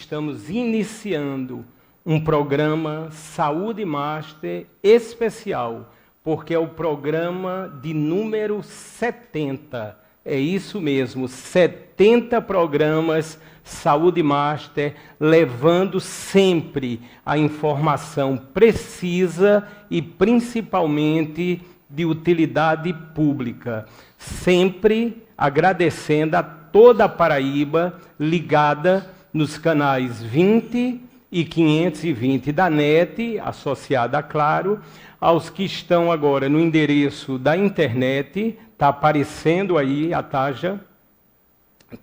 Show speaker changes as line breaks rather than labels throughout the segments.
estamos iniciando um programa Saúde Master especial, porque é o programa de número 70. É isso mesmo, 70 programas Saúde Master, levando sempre a informação precisa e principalmente de utilidade pública. Sempre agradecendo a toda a Paraíba ligada nos canais 20 e 520 da NET, associada a Claro, aos que estão agora no endereço da internet, está aparecendo aí a taxa,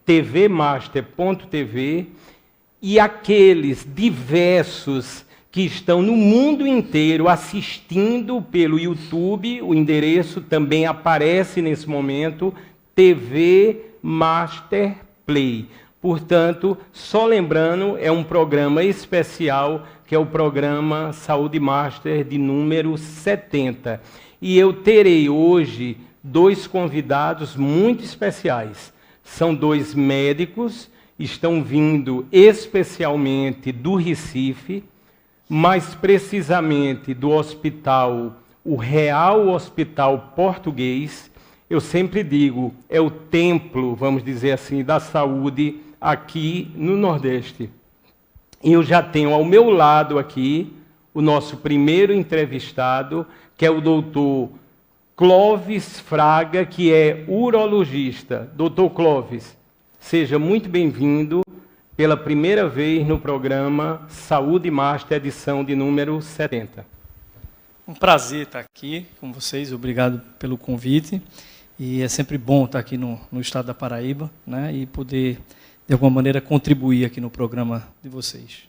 tvmaster.tv, e aqueles diversos que estão no mundo inteiro assistindo pelo YouTube, o endereço também aparece nesse momento, TV Master Play. Portanto, só lembrando, é um programa especial, que é o programa Saúde Master de número 70. E eu terei hoje 2 convidados muito especiais. São 2 médicos, estão vindo especialmente do Recife, mais precisamente do hospital, o Real Hospital Português. Eu sempre digo, é o templo, vamos dizer assim, da saúde aqui no Nordeste. E eu já tenho ao meu lado aqui o nosso primeiro entrevistado, que é o doutor Clóvis Fraga, que é urologista. Doutor Clóvis, seja muito bem-vindo pela primeira vez no programa Saúde Master, edição de número 70.
Um prazer estar aqui com vocês, obrigado pelo convite. E é sempre bom estar aqui no estado da Paraíba, né, e poder, de alguma maneira, contribuir aqui no programa de vocês.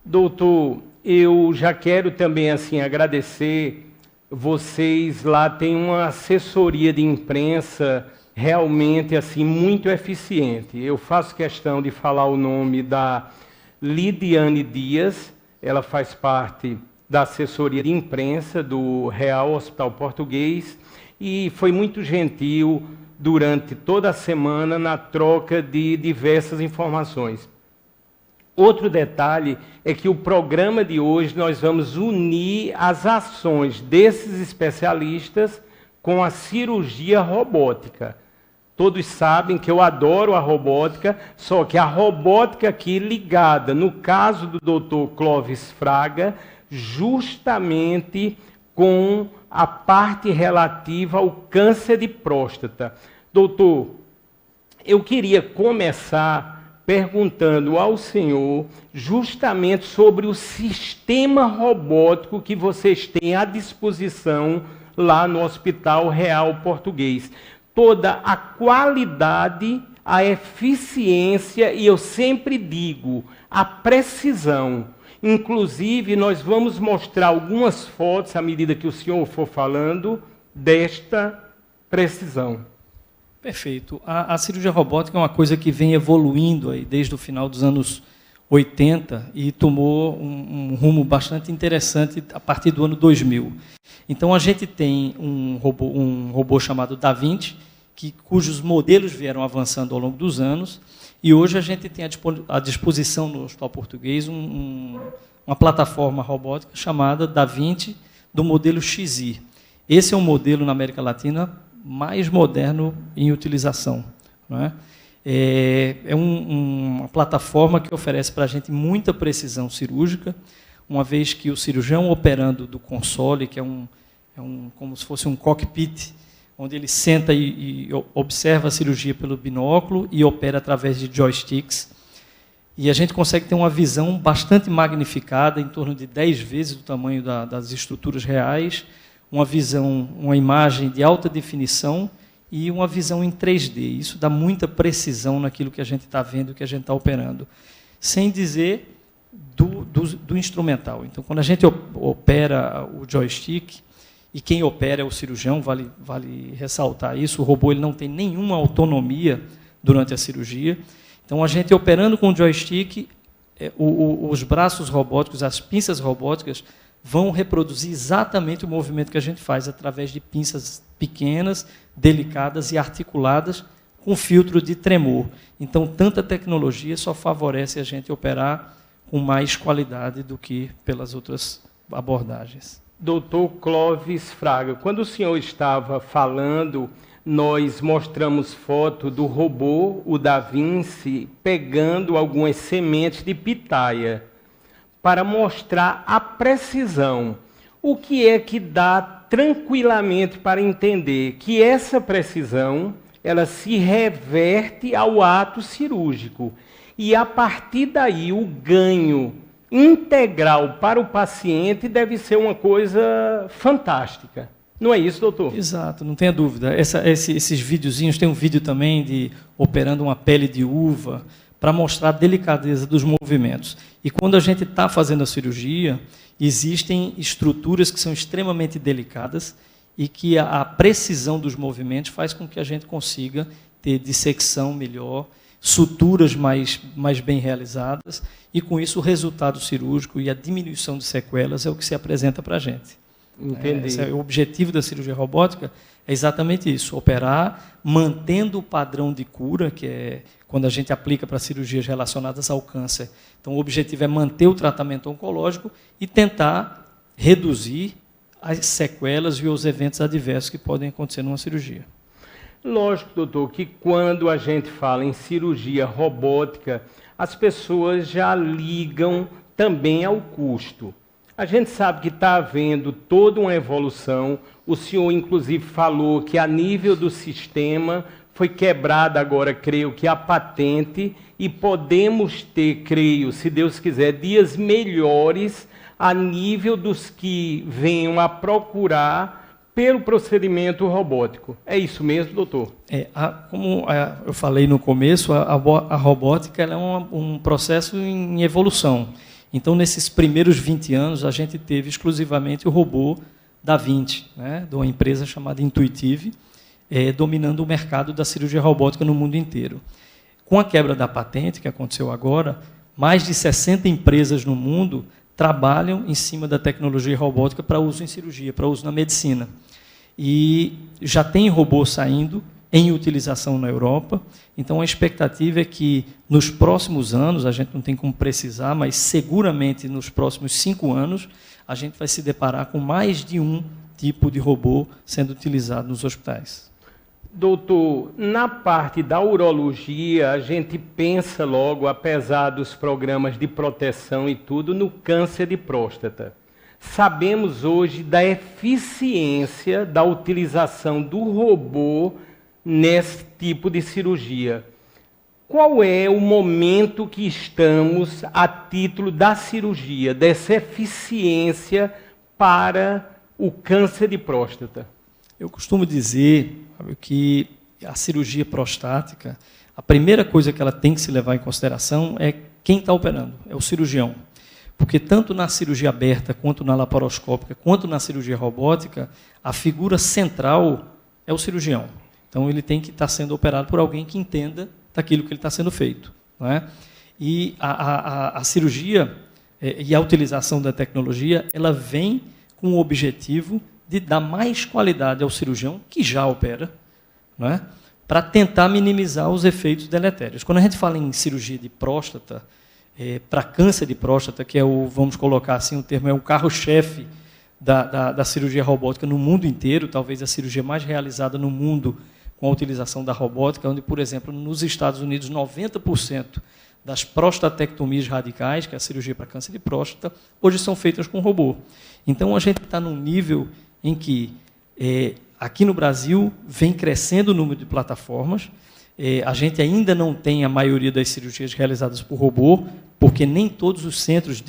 Doutor, eu já quero também assim agradecer. Vocês lá têm uma assessoria de imprensa realmente assim muito eficiente. Eu faço questão de falar o nome da Lidiane Dias, ela faz parte da assessoria de imprensa do Real Hospital Português e foi muito gentil durante toda a semana na troca de diversas informações. Outro detalhe é que o programa de hoje nós vamos unir as ações desses especialistas com a cirurgia robótica. Todos sabem que eu adoro a robótica, só que a robótica aqui ligada, no caso do Dr. Clóvis Fraga, justamente com a parte relativa ao câncer de próstata. Doutor, eu queria começar perguntando ao senhor justamente sobre o sistema robótico que vocês têm à disposição lá no Hospital Real Português. Toda a qualidade, a eficiência e, eu sempre digo, a precisão. Inclusive, nós vamos mostrar algumas fotos, à medida que o senhor for falando, desta precisão.
Perfeito. A cirurgia robótica é uma coisa que vem evoluindo aí desde o final dos anos 80 e tomou um rumo bastante interessante a partir do ano 2000. Então, a gente tem um robô chamado Da Vinci, cujos modelos vieram avançando ao longo dos anos, e hoje a gente tem à disposição no Hospital Português uma plataforma robótica chamada Da Vinci, do modelo XI. Esse é um modelo na América Latina mais moderno em utilização, não é? É uma plataforma que oferece para a gente muita precisão cirúrgica, uma vez que o cirurgião operando do console, que é como se fosse um cockpit, onde ele senta e observa a cirurgia pelo binóculo e opera através de joysticks. E a gente consegue ter uma visão bastante magnificada, em torno de 10 vezes o tamanho das estruturas reais, uma imagem de alta definição e uma visão em 3D. Isso dá muita precisão naquilo que a gente está vendo, que a gente está operando. Sem dizer do instrumental. Então, quando a gente opera o joystick, e quem opera é o cirurgião, vale ressaltar isso, o robô ele não tem nenhuma autonomia durante a cirurgia. Então, a gente operando com o joystick, os braços robóticos, as pinças robóticas, vão reproduzir exatamente o movimento que a gente faz através de pinças pequenas, delicadas e articuladas com filtro de tremor. Então, tanta tecnologia só favorece a gente operar com mais qualidade do que pelas outras abordagens.
Doutor Clóvis Fraga, quando o senhor estava falando, nós mostramos foto do robô, o Da Vinci, pegando algumas sementes de pitaia, para mostrar a precisão. O que é que dá tranquilamente para entender que essa precisão ela se reverte ao ato cirúrgico. E, a partir daí, o ganho integral para o paciente deve ser uma coisa fantástica. Não é isso, doutor?
Exato, não tenha dúvida. Esses videozinhos, tem um vídeo também de operando uma pele de uva, para mostrar a delicadeza dos movimentos. E quando a gente está fazendo a cirurgia, existem estruturas que são extremamente delicadas e que a precisão dos movimentos faz com que a gente consiga ter dissecção melhor, suturas mais bem realizadas, e com isso o resultado cirúrgico e a diminuição de sequelas é o que se apresenta para a gente.
Entendi.
O objetivo da cirurgia robótica é exatamente isso, operar mantendo o padrão de cura, que é quando a gente aplica para cirurgias relacionadas ao câncer. Então, o objetivo é manter o tratamento oncológico e tentar reduzir as sequelas e os eventos adversos que podem acontecer numa cirurgia.
Lógico, doutor, que quando a gente fala em cirurgia robótica, as pessoas já ligam também ao custo. A gente sabe que está havendo toda uma evolução. O senhor, inclusive, falou que a nível do sistema foi quebrada agora, creio que, a patente, e podemos ter, creio, se Deus quiser, dias melhores a nível dos que venham a procurar pelo procedimento robótico. É isso mesmo, doutor?
Como eu falei no começo, a robótica ela é um processo em evolução. Então, nesses primeiros 20 anos, a gente teve exclusivamente o robô Da Vinci, né, de uma empresa chamada Intuitive, dominando o mercado da cirurgia robótica no mundo inteiro. Com a quebra da patente, que aconteceu agora, mais de 60 empresas no mundo trabalham em cima da tecnologia robótica para uso em cirurgia, para uso na medicina. E já tem robô saindo em utilização na Europa. Então, a expectativa é que, nos próximos anos, a gente não tem como precisar, mas seguramente nos próximos 5 anos, a gente vai se deparar com mais de um tipo de robô sendo utilizado nos hospitais.
Doutor, na parte da urologia, a gente pensa logo, apesar dos programas de proteção e tudo, no câncer de próstata. Sabemos hoje da eficiência da utilização do robô nesse tipo de cirurgia. Qual é o momento que estamos a título da cirurgia, dessa eficiência para o câncer de próstata?
Eu costumo dizer que a cirurgia prostática, a primeira coisa que ela tem que se levar em consideração é quem está operando, é o cirurgião. Porque tanto na cirurgia aberta, quanto na laparoscópica, quanto na cirurgia robótica, a figura central é o cirurgião. Então, ele tem que estar sendo operado por alguém que entenda daquilo que ele está sendo feito. Não é? E a cirurgia e a utilização da tecnologia, ela vem com o objetivo de dar mais qualidade ao cirurgião, que já opera, não é? Para tentar minimizar os efeitos deletérios. Quando a gente fala em cirurgia de próstata, para câncer de próstata, que é vamos colocar assim, o termo é o carro-chefe da cirurgia robótica no mundo inteiro, talvez a cirurgia mais realizada no mundo com a utilização da robótica, onde, por exemplo, nos Estados Unidos, 90% das prostatectomias radicais, que é a cirurgia para câncer de próstata, hoje são feitas com robô. Então, a gente está num nível em que, aqui no Brasil, vem crescendo o número de plataformas. A gente ainda não tem a maioria das cirurgias realizadas por robô, porque nem todos os centros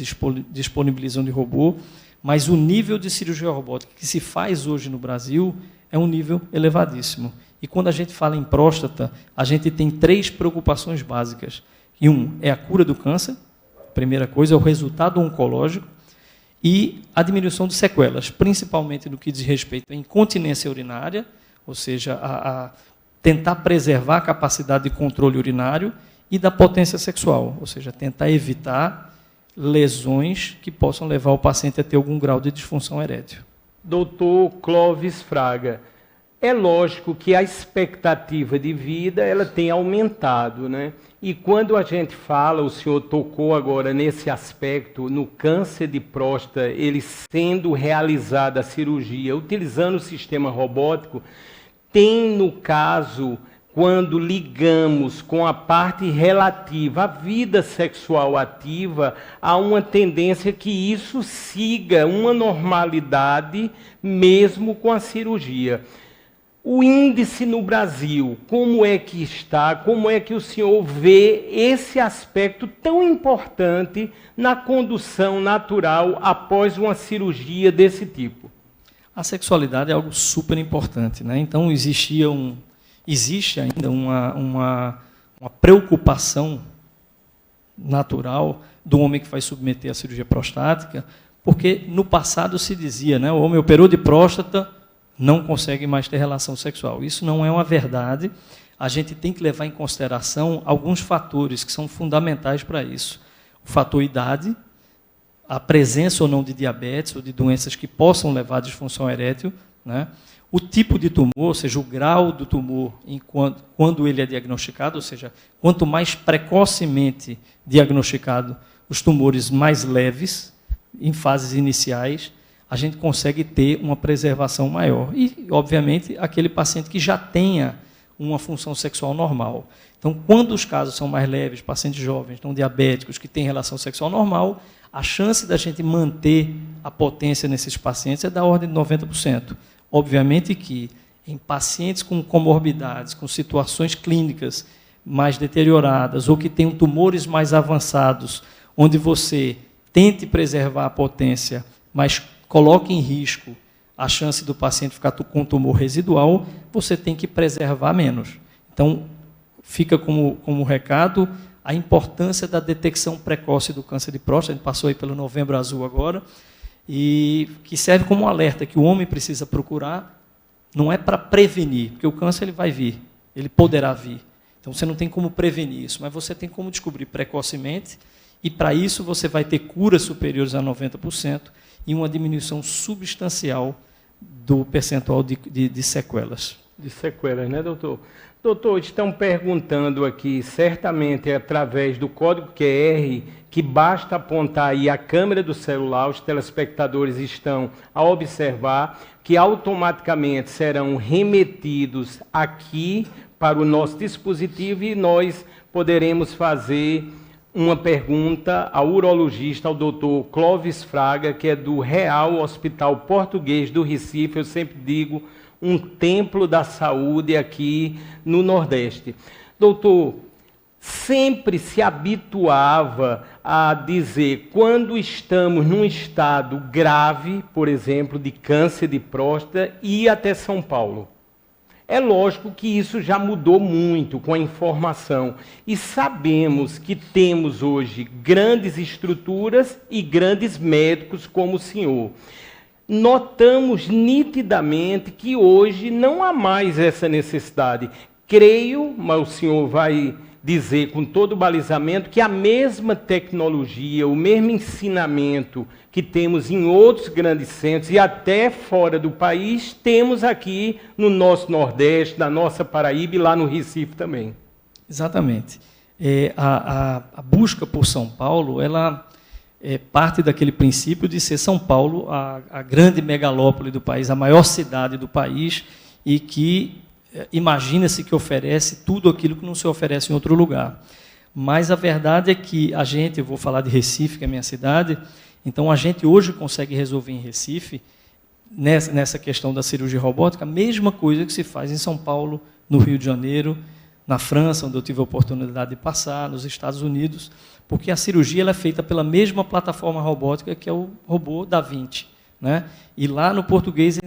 disponibilizam de robô, mas o nível de cirurgia robótica que se faz hoje no Brasil é um nível elevadíssimo. E quando a gente fala em próstata, a gente tem 3 preocupações básicas. E é a cura do câncer, a primeira coisa, é o resultado oncológico, e a diminuição de sequelas, principalmente no que diz respeito à incontinência urinária, ou seja, a tentar preservar a capacidade de controle urinário, e da potência sexual, ou seja, tentar evitar lesões que possam levar o paciente a ter algum grau de disfunção erétil.
Doutor Clóvis Fraga, É lógico que a expectativa de vida ela tem aumentado, né? E quando a gente fala, o senhor tocou agora nesse aspecto, no câncer de próstata, ele sendo realizada a cirurgia utilizando o sistema robótico, tem no caso, quando ligamos com a parte relativa à vida sexual ativa, há uma tendência que isso siga uma normalidade mesmo com a cirurgia. O índice no Brasil, como é que está? Como é que o senhor vê esse aspecto tão importante na condução natural após uma cirurgia desse tipo?
A sexualidade é algo super importante, né? Então existe ainda uma preocupação natural do homem que vai submeter à cirurgia prostática, porque no passado se dizia, né, o homem operou de próstata, não consegue mais ter relação sexual. Isso não é uma verdade. A gente tem que levar em consideração alguns fatores que são fundamentais para isso. O fator idade, a presença ou não de diabetes ou de doenças que possam levar à disfunção erétil, né? O tipo de tumor, ou seja, o grau do tumor quando ele é diagnosticado, ou seja, quanto mais precocemente diagnosticado os tumores mais leves, em fases iniciais, a gente consegue ter uma preservação maior. E, obviamente, aquele paciente que já tenha uma função sexual normal. Então, quando os casos são mais leves, pacientes jovens, não diabéticos, que têm relação sexual normal, a chance da gente manter a potência nesses pacientes é da ordem de 90%. Obviamente que em pacientes com comorbidades, com situações clínicas mais deterioradas, ou que tenham tumores mais avançados, onde você tente preservar a potência, mas coloque em risco a chance do paciente ficar com tumor residual, você tem que preservar menos. Então, fica como recado a importância da detecção precoce do câncer de próstata. A gente passou aí pelo Novembro Azul agora, e que serve como um alerta que o homem precisa procurar, não é para prevenir, porque o câncer ele vai vir, ele poderá vir. Então, você não tem como prevenir isso, mas você tem como descobrir precocemente, e para isso você vai ter curas superiores a 90%, e uma diminuição substancial do percentual de sequelas.
De sequelas, né, doutor? Doutor, estão perguntando aqui, certamente através do código QR, que basta apontar aí a câmera do celular, os telespectadores estão a observar, que automaticamente serão remetidos aqui para o nosso dispositivo e nós poderemos fazer uma pergunta ao urologista, ao doutor Clóvis Fraga, que é do Real Hospital Português do Recife, eu sempre digo, um templo da saúde aqui no Nordeste. Doutor, sempre se habituava a dizer, quando estamos num estado grave, por exemplo, de câncer de próstata, ir até São Paulo. É lógico que isso já mudou muito com a informação e sabemos que temos hoje grandes estruturas e grandes médicos como o senhor. Notamos nitidamente que hoje não há mais essa necessidade. Creio, mas o senhor vai dizer com todo o balizamento, que a mesma tecnologia, o mesmo ensinamento que temos em outros grandes centros e até fora do país, temos aqui no nosso Nordeste, na nossa Paraíba e lá no Recife também.
Exatamente. A busca por São Paulo, ela parte daquele princípio de ser São Paulo a grande megalópole do país, a maior cidade do país, e que imagina-se que oferece tudo aquilo que não se oferece em outro lugar. Mas a verdade é que a gente, eu vou falar de Recife, que é a minha cidade, então a gente hoje consegue resolver em Recife, nessa questão da cirurgia robótica, a mesma coisa que se faz em São Paulo, no Rio de Janeiro, na França, onde eu tive a oportunidade de passar, nos Estados Unidos, porque a cirurgia ela é feita pela mesma plataforma robótica que é o robô Da Vinci, né? E lá no português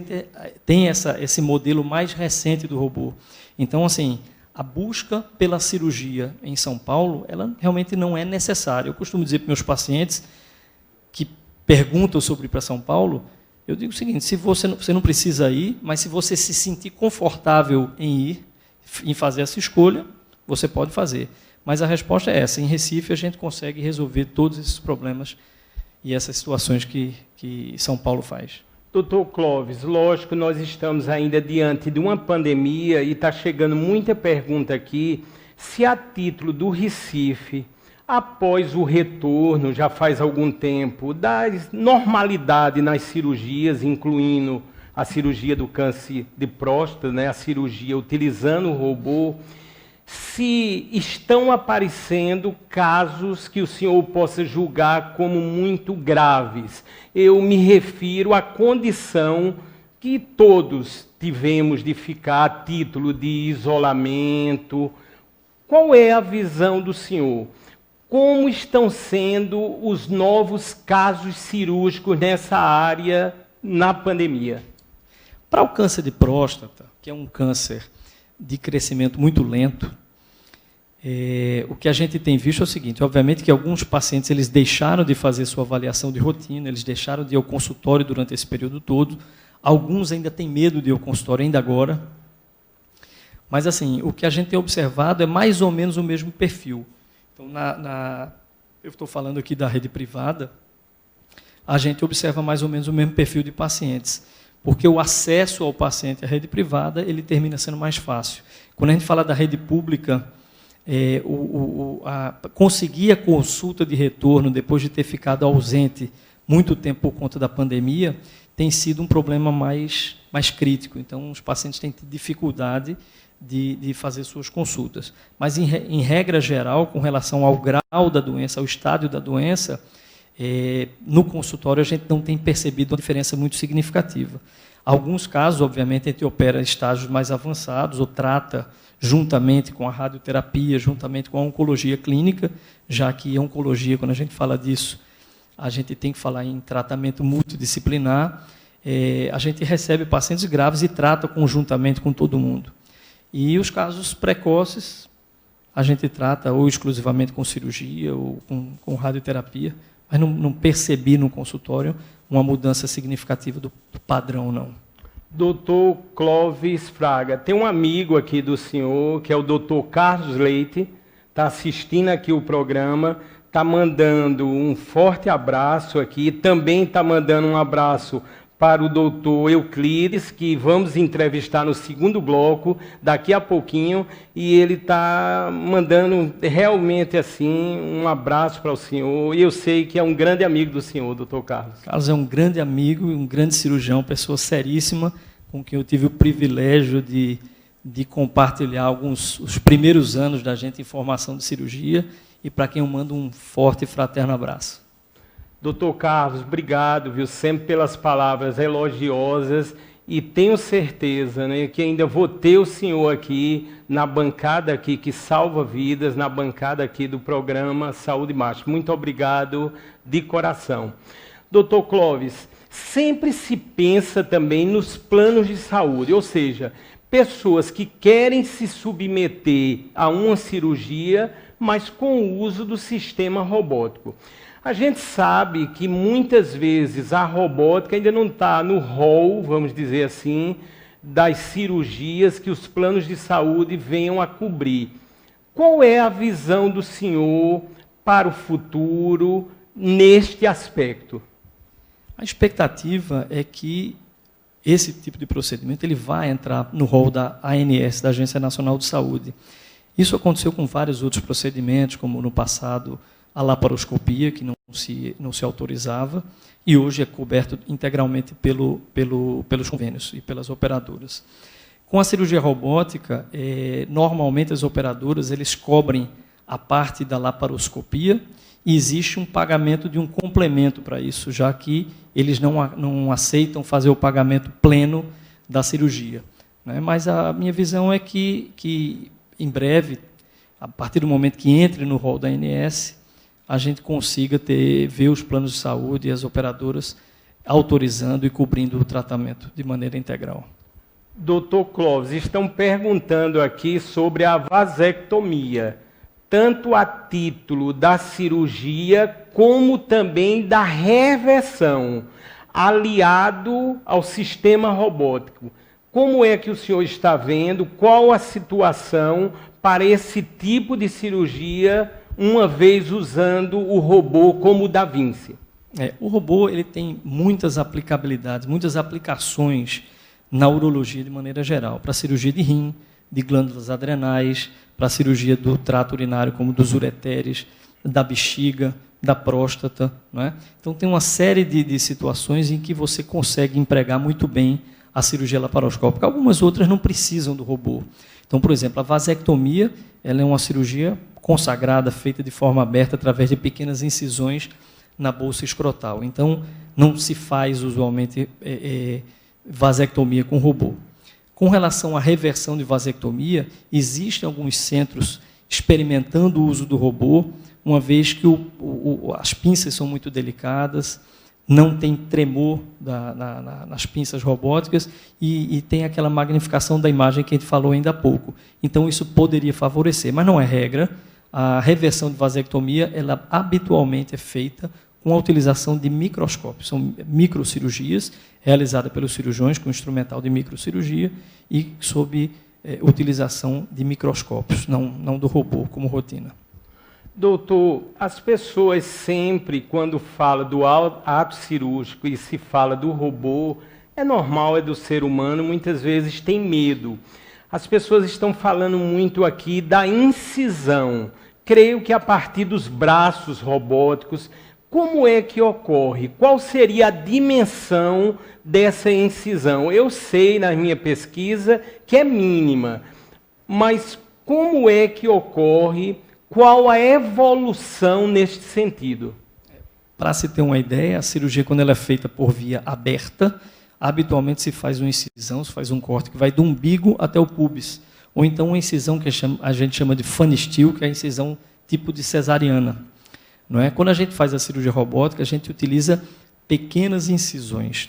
tem esse modelo mais recente do robô. Então, assim, a busca pela cirurgia em São Paulo, ela realmente não é necessária. Eu costumo dizer para meus pacientes que perguntam sobre ir para São Paulo, eu digo o seguinte, se você não precisa ir, mas se você se sentir confortável em ir, em fazer essa escolha, você pode fazer. Mas a resposta é essa, em Recife a gente consegue resolver todos esses problemas e essas situações que São Paulo faz.
Doutor Clóvis, lógico, nós estamos ainda diante de uma pandemia e está chegando muita pergunta aqui, se a título do Recife, após o retorno, já faz algum tempo, da normalidade nas cirurgias, incluindo a cirurgia do câncer de próstata, né, a cirurgia utilizando o robô, se estão aparecendo casos que o senhor possa julgar como muito graves. Eu me refiro à condição que todos tivemos de ficar a título de isolamento. Qual é a visão do senhor? Como estão sendo os novos casos cirúrgicos nessa área na pandemia?
Para o câncer de próstata, que é um câncer de crescimento muito lento, o que a gente tem visto é o seguinte: obviamente que alguns pacientes eles deixaram de fazer sua avaliação de rotina, eles deixaram de ir ao consultório durante esse período todo, alguns ainda têm medo de ir ao consultório ainda agora, mas assim, o que a gente tem observado é mais ou menos o mesmo perfil. Então, eu estou falando aqui da rede privada, a gente observa mais ou menos o mesmo perfil de pacientes, porque o acesso ao paciente à rede privada ele termina sendo mais fácil. Quando a gente fala da rede pública, conseguir a consulta de retorno depois de ter ficado ausente muito tempo por conta da pandemia tem sido um problema mais crítico. Então, os pacientes têm tido dificuldade de fazer suas consultas. Mas, em regra geral, com relação ao grau da doença, ao estádio da doença, no consultório a gente não tem percebido uma diferença muito significativa. Alguns casos, obviamente, a gente opera estágios mais avançados ou trata juntamente com a radioterapia, juntamente com a oncologia clínica, já que a oncologia, quando a gente fala disso, a gente tem que falar em tratamento multidisciplinar. A gente recebe pacientes graves e trata conjuntamente com todo mundo. E os casos precoces, a gente trata ou exclusivamente com cirurgia ou com radioterapia, mas não percebi no consultório uma mudança significativa do padrão, não.
Doutor Clóvis Fraga, tem um amigo aqui do senhor, que é o doutor Carlos Leite, está assistindo aqui o programa, está mandando um forte abraço aqui, também está mandando um abraço para o doutor Euclides, que vamos entrevistar no segundo bloco, daqui a pouquinho, e ele está mandando realmente assim um abraço para o senhor, e eu sei que é um grande amigo do senhor, doutor Carlos.
Carlos é um grande amigo, um grande cirurgião, pessoa seríssima, com quem eu tive o privilégio de compartilhar os primeiros anos da gente em formação de cirurgia, e para quem eu mando um forte e fraterno abraço.
Doutor Carlos, obrigado, viu, sempre pelas palavras elogiosas, e tenho certeza, né, que ainda vou ter o senhor aqui na bancada aqui que salva vidas, na bancada aqui do programa Saúde Master. Muito obrigado de coração. Doutor Clóvis, sempre se pensa também nos planos de saúde, ou seja, pessoas que querem se submeter a uma cirurgia, mas com o uso do sistema robótico. A gente sabe que muitas vezes a robótica ainda não está no rol, vamos dizer assim, das cirurgias que os planos de saúde venham a cobrir. Qual é a visão do senhor para o futuro neste aspecto?
A expectativa é que esse tipo de procedimento ele vai entrar no rol da ANS, da Agência Nacional de Saúde. Isso aconteceu com vários outros procedimentos, como no passado a laparoscopia, que não se autorizava, e hoje é coberto integralmente pelos convênios e pelas operadoras. Com a cirurgia robótica, normalmente as operadoras eles cobrem a parte da laparoscopia e existe um pagamento de um complemento para isso, já que eles não aceitam fazer o pagamento pleno da cirurgia, né? Mas a minha visão é que em breve, a partir do momento que entre no rol da ANS, a gente consiga ver os planos de saúde e as operadoras autorizando e cobrindo o tratamento de maneira integral.
Doutor Clóvis, estão perguntando aqui sobre a vasectomia, tanto a título da cirurgia como também da reversão, aliado ao sistema robótico. Como é que o senhor está vendo? Qual a situação para esse tipo de cirurgia, uma vez usando o robô como o Da Vinci?
O robô ele tem muitas aplicabilidades, muitas aplicações na urologia de maneira geral, para cirurgia de rim, de glândulas adrenais, para cirurgia do trato urinário, como dos ureteres, da bexiga, da próstata. Não é? Então, tem uma série de situações em que você consegue empregar muito bem a cirurgia laparoscópica. Algumas outras não precisam do robô. Então, por exemplo, a vasectomia ela é uma cirurgia consagrada, feita de forma aberta, através de pequenas incisões na bolsa escrotal. Então, não se faz usualmente vasectomia com robô. Com relação à reversão de vasectomia, existem alguns centros experimentando o uso do robô, uma vez que as pinças são muito delicadas, não tem tremor nas pinças robóticas e tem aquela magnificação da imagem que a gente falou ainda há pouco. Então, isso poderia favorecer, mas não é regra. A reversão de vasectomia, ela habitualmente é feita com a utilização de microscópios. São microcirurgias realizadas pelos cirurgiões com instrumental de microcirurgia e sob utilização de microscópios, não do robô como rotina.
Doutor, as pessoas sempre, quando falam do ato cirúrgico e se fala do robô, é normal, é do ser humano, muitas vezes tem medo. As pessoas estão falando muito aqui da incisão. Creio que a partir dos braços robóticos, como é que ocorre? Qual seria a dimensão dessa incisão? Eu sei, na minha pesquisa, que é mínima, mas como é que ocorre? Qual a evolução neste sentido?
Para se ter uma ideia, a cirurgia, quando ela é feita por via aberta, habitualmente se faz uma incisão, se faz um corte que vai do umbigo até o púbis. Ou então uma incisão que a gente chama de funny-steel, que é a incisão tipo de cesariana. Não é? Quando a gente faz a cirurgia robótica, a gente utiliza pequenas incisões.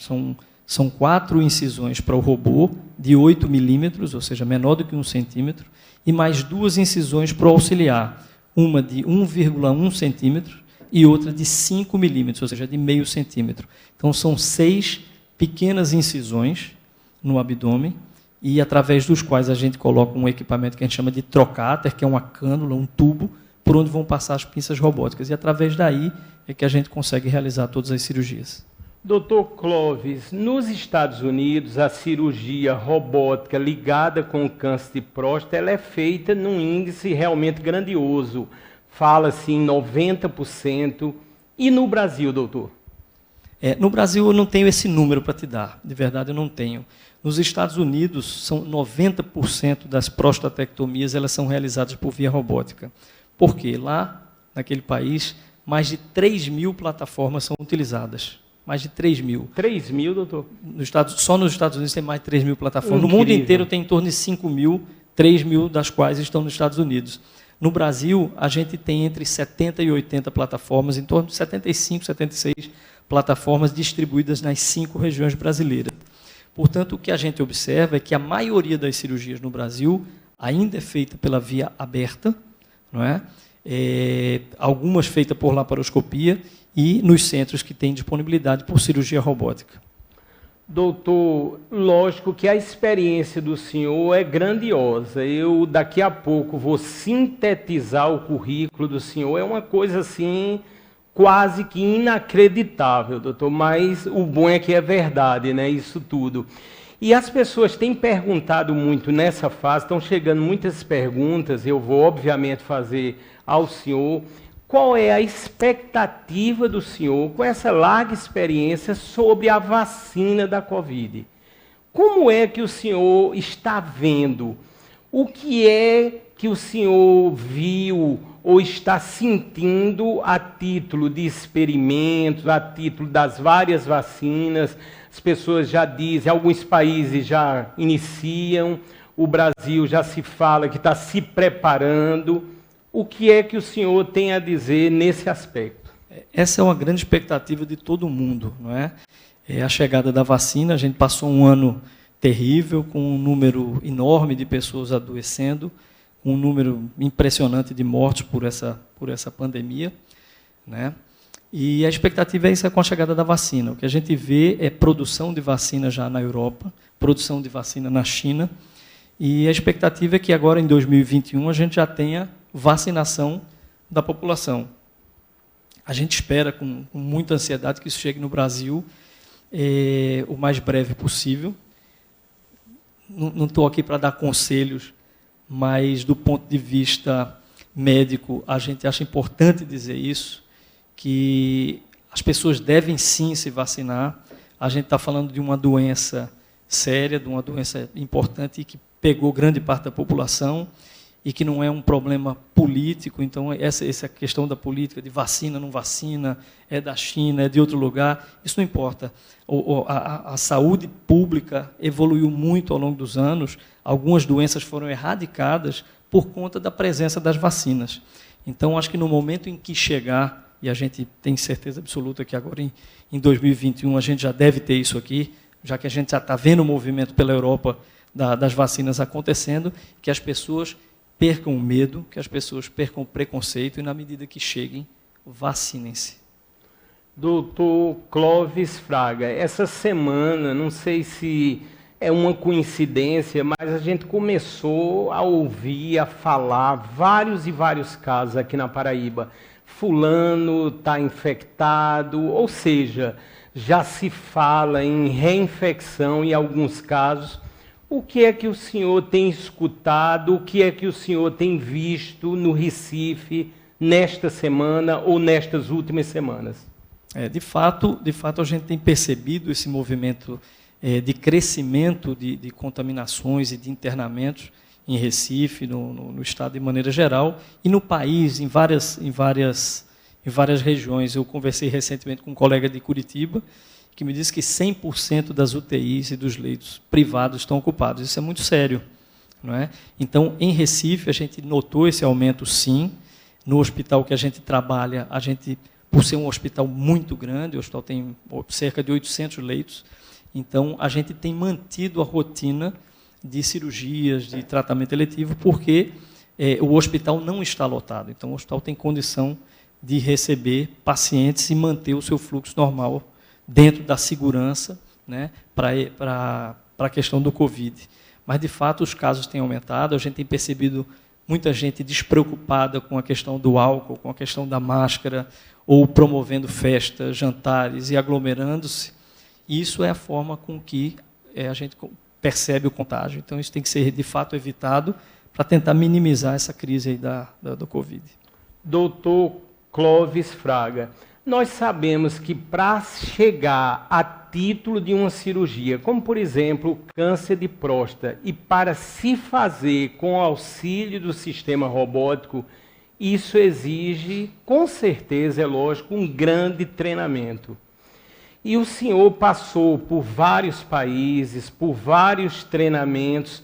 São 4 incisões para o robô, de 8 milímetros, ou seja, menor do que 1 centímetro, e mais 2 incisões para o auxiliar, uma de 1,1 centímetro e outra de 5 milímetros, ou seja, de meio centímetro. Então, são 6 pequenas incisões no abdômen, e através dos quais a gente coloca um equipamento que a gente chama de trocáter, que é uma cânula, um tubo, por onde vão passar as pinças robóticas. E através daí é que a gente consegue realizar todas as cirurgias.
Doutor Clóvis, nos Estados Unidos, a cirurgia robótica ligada com o câncer de próstata ela é feita num índice realmente grandioso. Fala-se em 90%. E no Brasil, doutor?
No Brasil eu não tenho esse número para te dar, de verdade eu não tenho. Nos Estados Unidos, são 90% das prostatectomias elas são realizadas por via robótica. Por quê? Lá, naquele país, mais de 3.000 plataformas são utilizadas. Mais de 3.000.
3.000, doutor?
Só nos Estados Unidos tem mais de 3.000 plataformas.
Incrível.
No mundo inteiro tem em torno de 5.000, 3.000 das quais estão nos Estados Unidos. No Brasil, a gente tem entre 70 e 80 plataformas, em torno de 75, 76 plataformas distribuídas nas 5 regiões brasileiras. Portanto, o que a gente observa é que a maioria das cirurgias no Brasil ainda é feita pela via aberta, não é? Algumas feitas por laparoscopia e nos centros que têm disponibilidade por cirurgia robótica.
Doutor, lógico que a experiência do senhor é grandiosa. Eu, daqui a pouco, vou sintetizar o currículo do senhor. É uma coisa, assim, quase que inacreditável, doutor. Mas o bom é que é verdade, né? Isso tudo. E as pessoas têm perguntado muito nessa fase, estão chegando muitas perguntas, eu vou, obviamente, fazer ao senhor. Qual é a expectativa do senhor, com essa larga experiência, sobre a vacina da Covid? Como é que o senhor está vendo? O que é que o senhor viu ou está sentindo a título de experimentos, a título das várias vacinas? As pessoas já dizem, alguns países já iniciam, o Brasil já se fala que está se preparando. O que é que o senhor tem a dizer nesse aspecto?
Essa é uma grande expectativa de todo mundo, não é? A chegada da vacina, a gente passou um ano terrível, com um número enorme de pessoas adoecendo, um número impressionante de mortes por essa pandemia, né? E a expectativa é essa com a chegada da vacina. O que a gente vê é produção de vacina já na Europa, produção de vacina na China, e a expectativa é que agora, em 2021, a gente já tenha vacinação da população. A gente espera com muita ansiedade que isso chegue no Brasil o mais breve possível. Não estou aqui para dar conselhos, mas do ponto de vista médico, a gente acha importante dizer isso, que as pessoas devem sim se vacinar. A gente está falando de uma doença séria, de uma doença importante e que pegou grande parte da população e que não é um problema político. Então, essa questão da política, de vacina, não vacina, é da China, é de outro lugar, isso não importa. A saúde pública evoluiu muito ao longo dos anos, algumas doenças foram erradicadas por conta da presença das vacinas. Então, acho que no momento em que chegar, e a gente tem certeza absoluta que agora em 2021 a gente já deve ter isso aqui, já que a gente já está vendo o movimento pela Europa das vacinas acontecendo, que as pessoas percam o medo, que as pessoas percam o preconceito e, na medida que cheguem, vacinem-se.
Doutor Clóvis Fraga, essa semana, não sei se é uma coincidência, mas a gente começou a ouvir, a falar vários e vários casos aqui na Paraíba. Fulano está infectado, ou seja, já se fala em reinfecção em alguns casos. O que é que o senhor tem escutado, o que é que o senhor tem visto no Recife nesta semana ou nestas últimas semanas?
De fato, a gente tem percebido esse movimento de crescimento de contaminações e de internamentos em Recife, no estado de maneira geral, e no país, em várias regiões. Eu conversei recentemente com um colega de Curitiba, que me disse que 100% das UTIs e dos leitos privados estão ocupados. Isso é muito sério, não é? Então, em Recife, a gente notou esse aumento, sim. No hospital que a gente trabalha, por ser um hospital muito grande, o hospital tem cerca de 800 leitos, então a gente tem mantido a rotina de cirurgias, de tratamento eletivo, porque o hospital não está lotado. Então, o hospital tem condição de receber pacientes e manter o seu fluxo normal dentro da segurança, né, para a questão do Covid. Mas, de fato, os casos têm aumentado, a gente tem percebido muita gente despreocupada com a questão do álcool, com a questão da máscara, ou promovendo festas, jantares e aglomerando-se. Isso é a forma com que a gente percebe o contágio. Então, isso tem que ser, de fato, evitado para tentar minimizar essa crise aí do Covid.
Doutor Clóvis Fraga, nós sabemos que para chegar a título de uma cirurgia, como por exemplo o câncer de próstata, e para se fazer com auxílio do sistema robótico, isso exige, com certeza, é lógico, um grande treinamento. E o senhor passou por vários países, por vários treinamentos.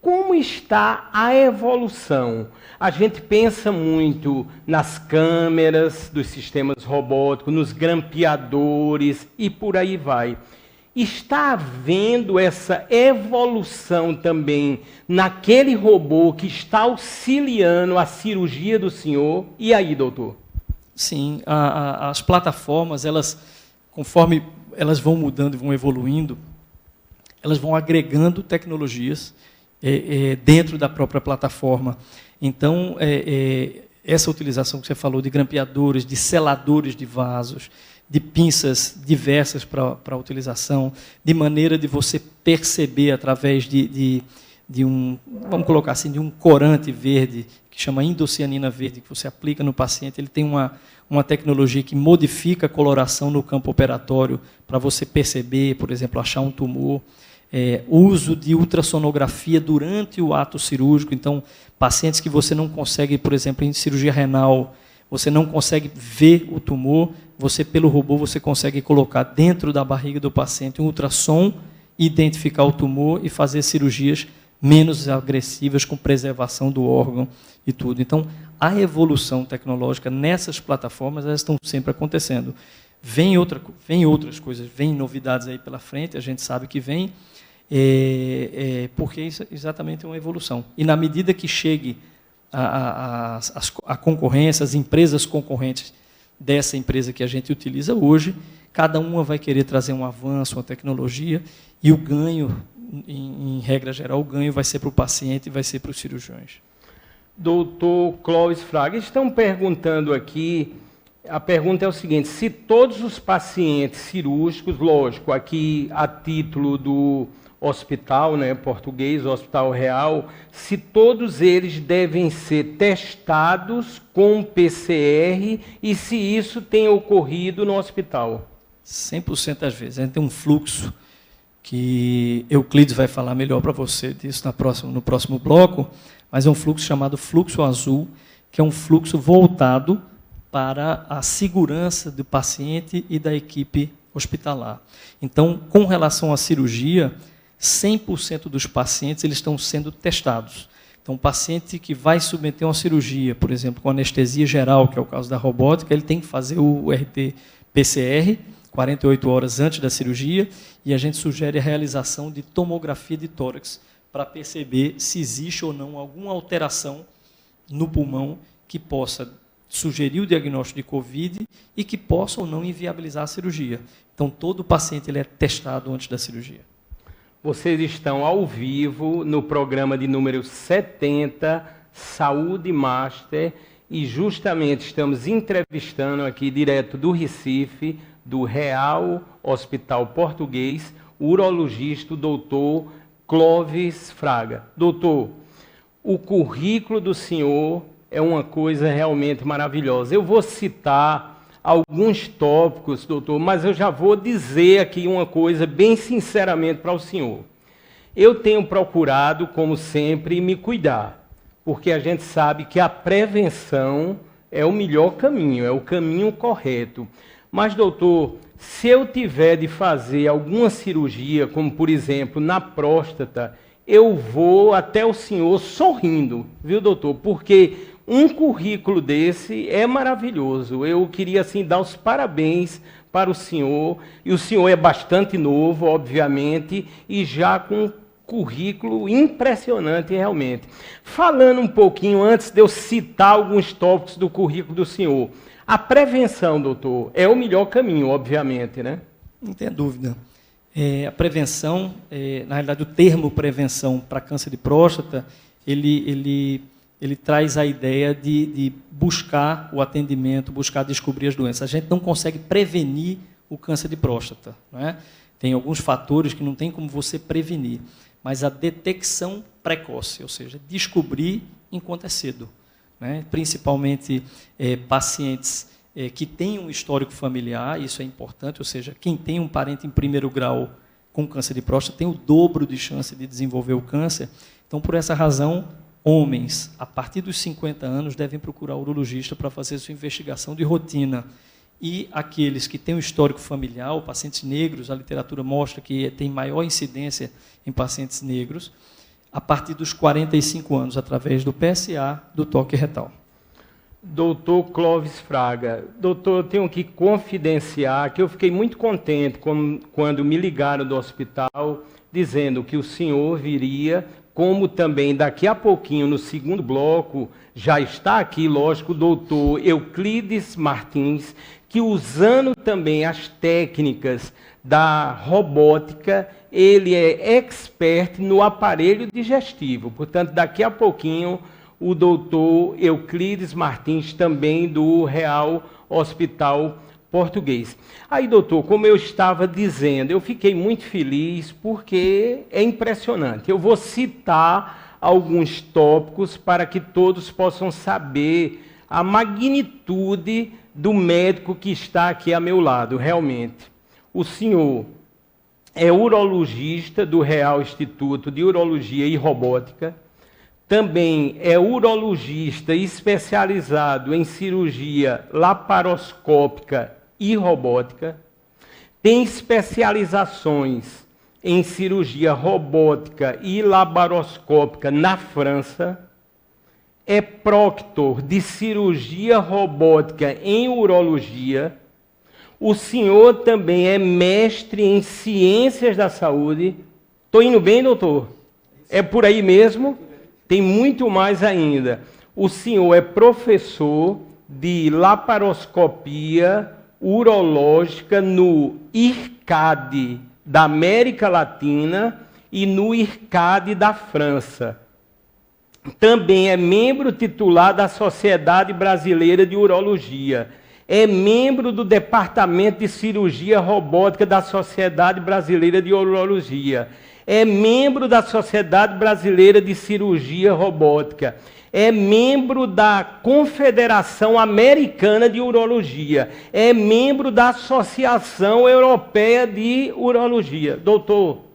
Como está a evolução? A gente pensa muito nas câmeras dos sistemas robóticos, nos grampeadores e por aí vai. Está havendo essa evolução também naquele robô que está auxiliando a cirurgia do senhor? E aí, doutor?
Sim, as plataformas, conforme elas vão mudando e vão evoluindo, elas vão agregando tecnologias dentro da própria plataforma. Então, essa utilização que você falou de grampeadores, de seladores de vasos, de pinças diversas para a utilização, de maneira de você perceber através de um, vamos colocar assim, de um corante verde, que chama indocianina verde, que você aplica no paciente. Ele tem uma tecnologia que modifica a coloração no campo operatório para você perceber, por exemplo, achar um tumor. Uso de ultrassonografia durante o ato cirúrgico. Então, pacientes que você não consegue, por exemplo, em cirurgia renal, você não consegue ver o tumor, pelo robô, você consegue colocar dentro da barriga do paciente um ultrassom, identificar o tumor e fazer cirurgias menos agressivas, com preservação do órgão e tudo. Então, a evolução tecnológica nessas plataformas, elas estão sempre acontecendo. Vem outras coisas, vem novidades aí pela frente, a gente sabe que vem, porque isso exatamente é uma evolução. E na medida que chegue a concorrência, as empresas concorrentes dessa empresa que a gente utiliza hoje, cada uma vai querer trazer um avanço, uma tecnologia, e o ganho, em regra geral, o ganho vai ser para o paciente e vai ser para os cirurgiões.
Doutor Clóvis Fraga, estão perguntando aqui A pergunta é o seguinte: se todos os pacientes cirúrgicos, lógico, aqui a título do hospital, né, português, Hospital Real, se todos eles devem ser testados com PCR e se isso tem ocorrido no hospital?
100% das vezes. A gente tem um fluxo que Euclides vai falar melhor para você disso no próximo bloco, mas é um fluxo chamado fluxo azul, que é um fluxo voltado para a segurança do paciente e da equipe hospitalar. Então, com relação à cirurgia, 100% dos pacientes eles estão sendo testados. Então, o paciente que vai submeter uma cirurgia, por exemplo, com anestesia geral, que é o caso da robótica, ele tem que fazer o RT-PCR, 48 horas antes da cirurgia, e a gente sugere a realização de tomografia de tórax para perceber se existe ou não alguma alteração no pulmão que possa sugerir o diagnóstico de COVID e que possa ou não inviabilizar a cirurgia. Então, todo paciente ele é testado antes da cirurgia.
Vocês estão ao vivo no programa de número 70, Saúde Master, e justamente estamos entrevistando aqui direto do Recife, do Real Hospital Português, o urologista, o doutor Clóvis Fraga. Doutor, o currículo do senhor é uma coisa realmente maravilhosa. Eu vou citar alguns tópicos, doutor, mas eu já vou dizer aqui uma coisa bem sinceramente para o senhor. Eu tenho procurado, como sempre, me cuidar, porque a gente sabe que a prevenção é o melhor caminho, é o caminho correto. Mas, doutor, se eu tiver de fazer alguma cirurgia, como, por exemplo, na próstata, eu vou até o senhor sorrindo, viu, doutor? Porque um currículo desse é maravilhoso. Eu queria, assim, dar os parabéns para o senhor. E o senhor é bastante novo, obviamente, e já com um currículo impressionante, realmente. Falando um pouquinho, antes de eu citar alguns tópicos do currículo do senhor, a prevenção, doutor, é o melhor caminho, obviamente, né?
Não tem dúvida. A prevenção, na realidade, o termo prevenção para câncer de próstata, ele traz a ideia de buscar o atendimento, buscar descobrir as doenças. A gente não consegue prevenir o câncer de próstata, não é? Tem alguns fatores que não tem como você prevenir, mas a detecção precoce, ou seja, descobrir enquanto é cedo, né? Principalmente pacientes que têm um histórico familiar, isso é importante, ou seja, quem tem um parente em primeiro grau com câncer de próstata tem o dobro de chance de desenvolver o câncer. Então, por essa razão, homens, a partir dos 50 anos, devem procurar o urologista para fazer sua investigação de rotina. E aqueles que têm um histórico familiar, pacientes negros, a literatura mostra que tem maior incidência em pacientes negros, a partir dos 45 anos, através do PSA, do toque retal.
Doutor Clóvis Fraga, doutor, eu tenho que confidenciar que eu fiquei muito contente quando me ligaram do hospital dizendo que o senhor viria, como também daqui a pouquinho, no segundo bloco, já está aqui, lógico, o doutor Euclides Martins, que usando também as técnicas da robótica, ele é expert no aparelho digestivo. Portanto, daqui a pouquinho, o doutor Euclides Martins, também do Real Hospital Português. Aí, doutor, como eu estava dizendo, eu fiquei muito feliz porque é impressionante. Eu vou citar alguns tópicos para que todos possam saber a magnitude do médico que está aqui a meu lado, realmente. O senhor é urologista do Real Instituto de Urologia e Robótica, também é urologista especializado em cirurgia laparoscópica e robótica, tem especializações em cirurgia robótica e laparoscópica na França, é proctor de cirurgia robótica em urologia. O senhor também é mestre em ciências da saúde. Estou indo bem, doutor? É por aí mesmo? Tem muito mais ainda. O senhor é professor de laparoscopia urológica no IRCAD da América Latina e no IRCAD da França. Também é membro titular da Sociedade Brasileira de Urologia. é membro do Departamento de Cirurgia Robótica da Sociedade Brasileira de Urologia, é membro da Sociedade Brasileira de Cirurgia Robótica, é membro da Confederação Americana de Urologia, é membro da Associação Europeia de Urologia. Doutor,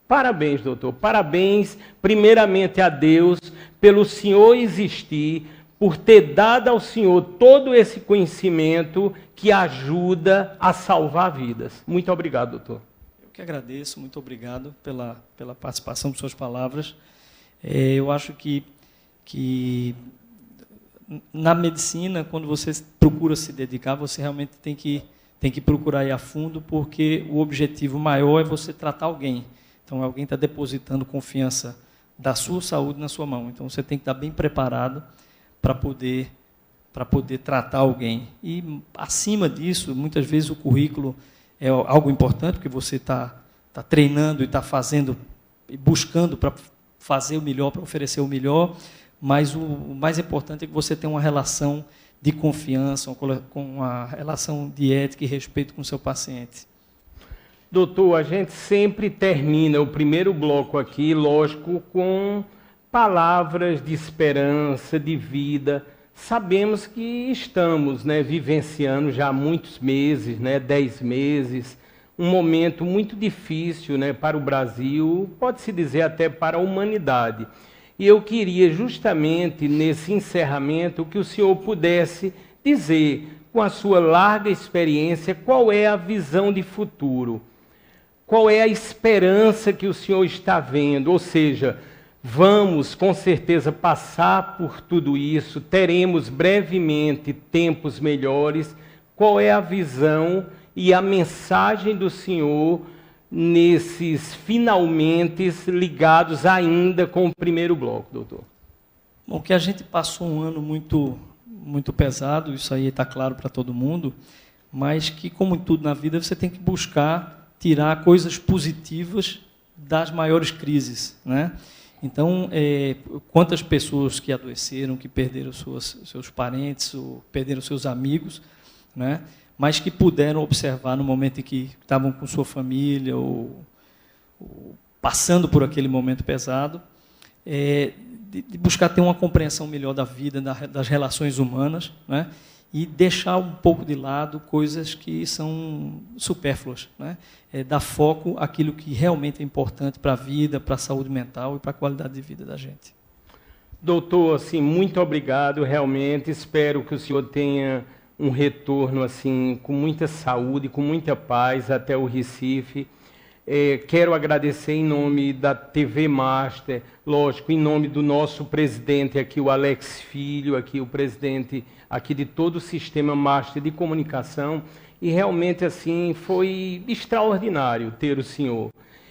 parabéns, doutor. Parabéns, primeiramente, a Deus pelo senhor existir, por ter dado ao senhor todo esse conhecimento que ajuda a salvar vidas. Muito obrigado, doutor.
Eu que agradeço, muito obrigado pela participação, por suas palavras. Eu acho que na medicina, quando você procura se dedicar, você realmente tem que procurar ir a fundo, porque o objetivo maior é você tratar alguém. Então, alguém está depositando confiança da sua saúde na sua mão. Então, você tem que estar bem preparado para poder tratar alguém. E, acima disso, muitas vezes o currículo é algo importante, porque você está treinando e está fazendo, e buscando para fazer o melhor, para oferecer o melhor, mas o mais importante é que você tenha uma relação de confiança, com uma relação de ética e respeito com o seu paciente.
Doutor, a gente sempre termina o primeiro bloco aqui, lógico, com palavras de esperança, de vida. Sabemos que estamos, vivenciando já há muitos meses, 10 meses, um momento muito difícil, para o Brasil, pode-se dizer até para a humanidade. E eu queria justamente nesse encerramento que o senhor pudesse dizer, com a sua larga experiência, qual é a visão de futuro, qual é a esperança que o senhor está vendo, ou seja, vamos com certeza passar por tudo isso, teremos brevemente tempos melhores, qual é a visão e a mensagem do senhor nesses finalmente ligados ainda com o primeiro bloco, doutor?
Bom, que a gente passou um ano muito, muito pesado, isso aí está claro para todo mundo, mas que, como em tudo na vida, você tem que buscar tirar coisas positivas das maiores crises, Então, quantas pessoas que adoeceram, que perderam seus parentes, ou perderam seus amigos, mas que puderam observar no momento em que estavam com sua família ou passando por aquele momento pesado, de buscar ter uma compreensão melhor da vida, das relações humanas, e deixar um pouco de lado coisas que são supérfluas, dar foco àquilo que realmente é importante para a vida, para a saúde mental e para a qualidade de vida da gente.
Doutor, assim, muito obrigado, realmente, espero que o senhor tenha um retorno assim, com muita saúde, com muita paz até o Recife. Quero agradecer em nome da TV Master, lógico, em nome do nosso presidente aqui, o Alex Filho, aqui o presidente aqui de todo o sistema Master de comunicação, e realmente assim foi extraordinário ter o senhor.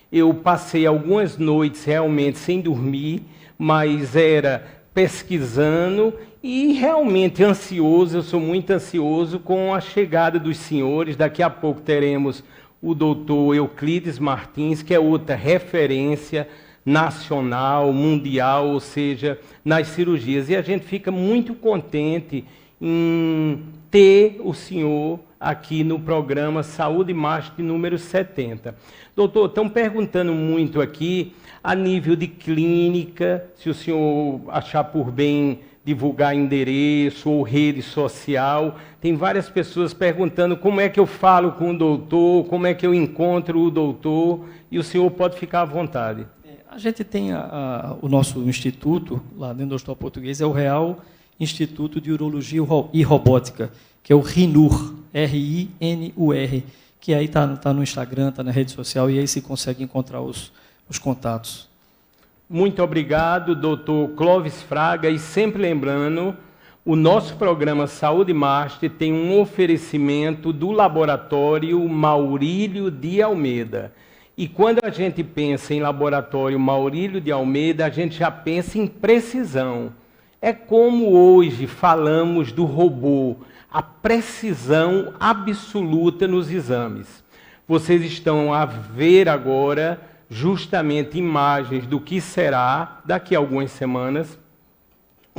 Eu passei algumas noites realmente sem dormir, mas era pesquisando e realmente ansioso, eu sou muito ansioso com a chegada dos senhores. Daqui a pouco teremos o doutor Euclides Martins, que é outra referência nacional, mundial, ou seja, nas cirurgias. E a gente fica muito contente em ter o senhor aqui no programa Saúde Master número 70. Doutor, estão perguntando muito aqui, a nível de clínica, se o senhor achar por bem divulgar endereço ou rede social. Tem várias pessoas perguntando como é que eu falo com o doutor, como é que eu encontro o doutor, e o senhor pode ficar à vontade.
A gente tem o nosso instituto, lá dentro do Hospital Português, é o Real Instituto de Urologia e Robótica, que é o RINUR, R-I-N-U-R, que aí está no Instagram, está na rede social, e aí se consegue encontrar os contatos.
Muito obrigado, doutor Clóvis Fraga, e sempre lembrando, o nosso programa Saúde Master tem um oferecimento do laboratório Maurílio de Almeida. E quando a gente pensa em laboratório Maurílio de Almeida, a gente já pensa em precisão. É como hoje falamos do robô, a precisão absoluta nos exames. Vocês estão a ver agora justamente imagens do que será, daqui a algumas semanas,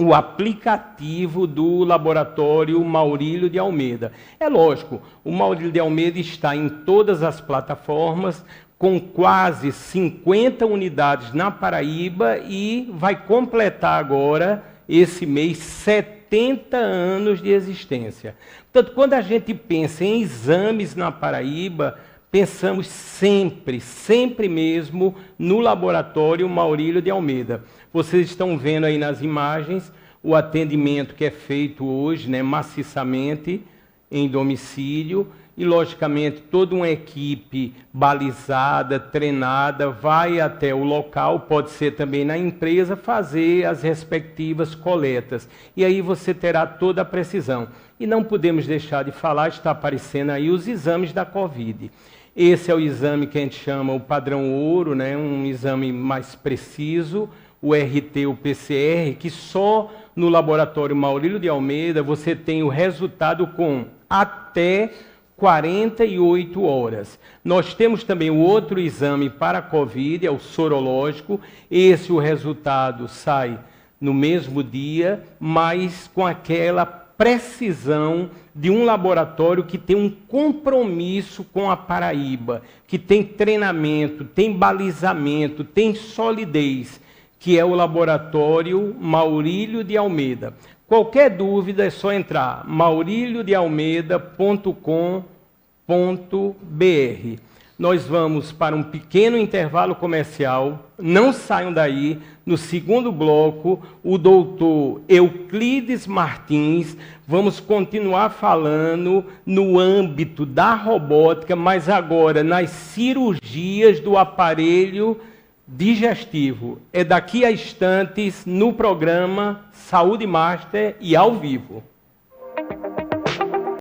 o aplicativo do laboratório Maurílio de Almeida. É lógico, o Maurílio de Almeida está em todas as plataformas, com quase 50 unidades na Paraíba e vai completar agora, esse mês, 70 anos de existência. Portanto, quando a gente pensa em exames na Paraíba, pensamos sempre mesmo no laboratório Maurílio de Almeida. Vocês estão vendo aí nas imagens o atendimento que é feito hoje, né, maciçamente em domicílio, e logicamente toda uma equipe balizada, treinada, vai até o local, pode ser também na empresa, fazer as respectivas coletas. E aí você terá toda a precisão. E não podemos deixar de falar, está aparecendo aí os exames da Covid. Esse é o exame que a gente chama o padrão ouro, né? Um exame mais preciso, o RT, o PCR, que só no laboratório Maurílio de Almeida você tem o resultado com até 48 horas. Nós temos também o outro exame para a Covid, é o sorológico. Esse, o resultado sai no mesmo dia, mas com aquela precisão de um laboratório que tem um compromisso com a Paraíba, que tem treinamento, tem balizamento, tem solidez, que é o laboratório Maurílio de Almeida. Qualquer dúvida é só entrar mauriliodealmeida.com.br. Nós vamos para um pequeno intervalo comercial. Não saiam daí. No segundo bloco, o doutor Euclides Martins. Vamos continuar falando no âmbito da robótica, mas agora nas cirurgias do aparelho digestivo. É daqui a instantes no programa Saúde Master e ao vivo.